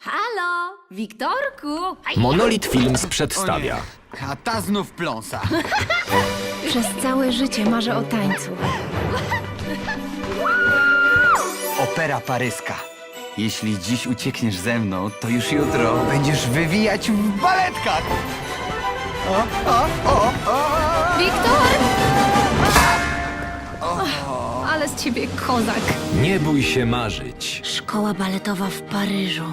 Halo, Wiktorku! Monolith Films przedstawia. A ta znów pląsa. Przez całe życie marzę o tańcu. Opera paryska. Jeśli dziś uciekniesz ze mną, to już jutro będziesz wywijać w baletkach. Wiktor! Ale z ciebie kozak. Nie bój się marzyć. Szkoła baletowa w Paryżu.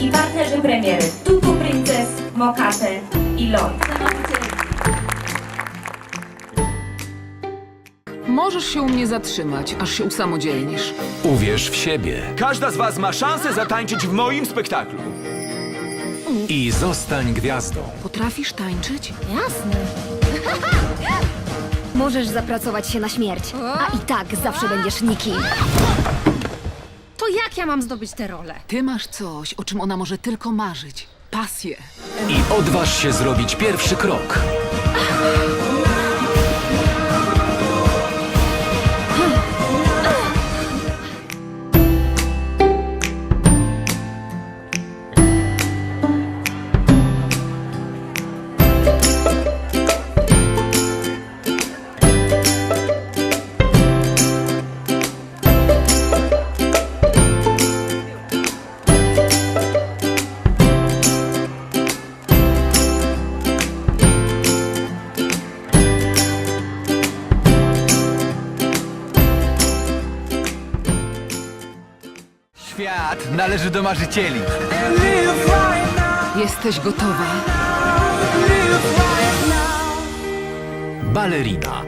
I partnerzy premiery Tutu Princess, Mokate i Lord. Możesz się u mnie zatrzymać, aż się usamodzielnisz. Uwierz w siebie Każda z was ma szansę zatańczyć w moim spektaklu. i zostań gwiazdą. Potrafisz tańczyć? Jasne. Możesz zapracować się na śmierć, a i tak zawsze będziesz nikim. To jak ja mam zdobyć tę rolę? Ty masz coś, o czym ona może tylko marzyć. Pasję. I odważ się zrobić pierwszy krok. Świat należy do marzycieli. Jesteś gotowa? Balerina.